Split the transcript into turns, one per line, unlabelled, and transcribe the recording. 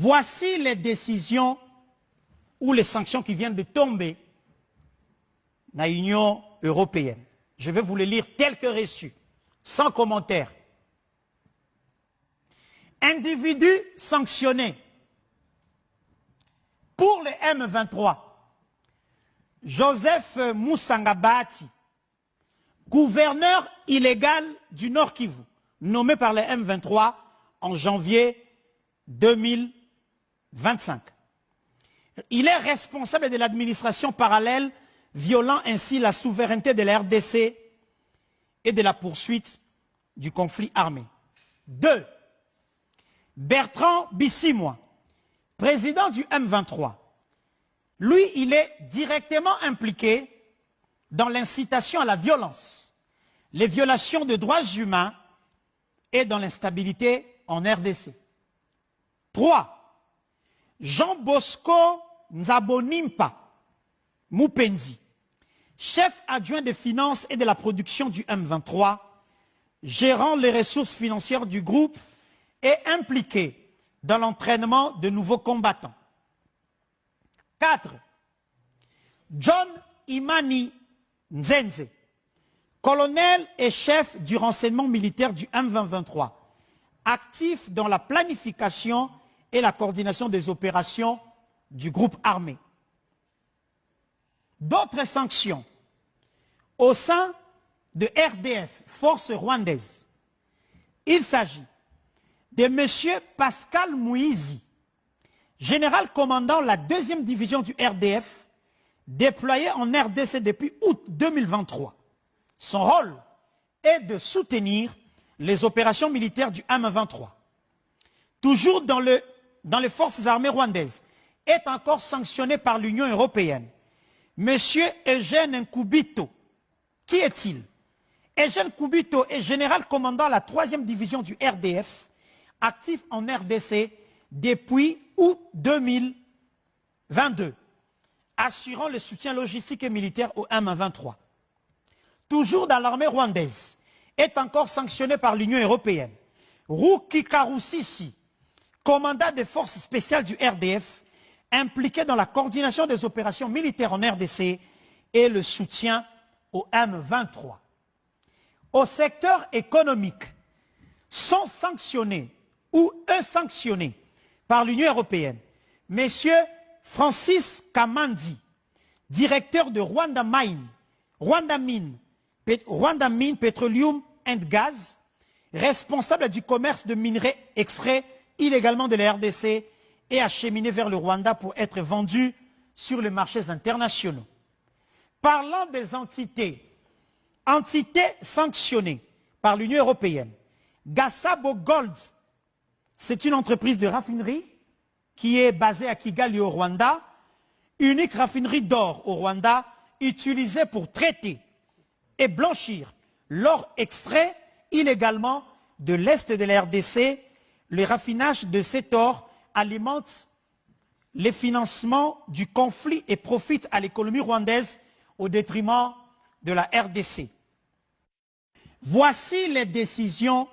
Voici les décisions ou les sanctions qui viennent de tomber dans l'Union européenne. Je vais vous les lire telles que reçues, sans commentaire. Individus sanctionnés. Pour le M23, Joseph Moussangabati, gouverneur illégal du Nord Kivu, nommé par le M23 en janvier 2025. Il est responsable de l'administration parallèle, violant ainsi la souveraineté de la RDC et de la poursuite du conflit armé. 2. Bertrand Bissimois, président du M23. Lui, il est directement impliqué dans l'incitation à la violence, les violations de droits humains et dans l'instabilité en RDC. 3. Jean Bosco Nzabonimpa Mupenzi, chef adjoint des finances et de la production du M23, gérant les ressources financières du groupe et impliqué dans l'entraînement de nouveaux combattants. 4. John Imani Nzenze, colonel et chef du renseignement militaire du M23, actif dans la planification et la coordination des opérations du groupe armé. D'autres sanctions au sein de RDF, Force rwandaise. Il s'agit de M. Pascal Mouizi, général commandant la 2e division du RDF, déployé en RDC depuis août 2023. Son rôle est de soutenir les opérations militaires du M23. Toujours dans les forces armées rwandaises, est encore sanctionné par l'Union européenne. Monsieur Eugène Nkubito, qui est-il? Eugène Nkubito est général commandant la 3e division du RDF, actif en RDC depuis août 2022, assurant le soutien logistique et militaire au M23. Toujours dans l'armée rwandaise, est encore sanctionné par l'Union européenne. Ruki Karusisi, commandant des forces spéciales du RDF, impliqué dans la coordination des opérations militaires en RDC et le soutien au M23. Au secteur économique, sont sanctionnés ou sanctionnés par l'Union européenne. Monsieur Francis Kamandi, directeur de Rwanda Mine Petroleum and Gas, responsable du commerce de minerais extraits illégalement de la RDC et acheminé vers le Rwanda pour être vendu sur les marchés internationaux. Parlant des entités sanctionnées par l'Union européenne, Gasabo Gold, c'est une entreprise de raffinerie qui est basée à Kigali au Rwanda, unique raffinerie d'or au Rwanda, utilisée pour traiter et blanchir l'or extrait illégalement de l'Est de la RDC. Le raffinage de cet or alimente les financements du conflit et profite à l'économie rwandaise au détriment de la RDC. Voici les décisions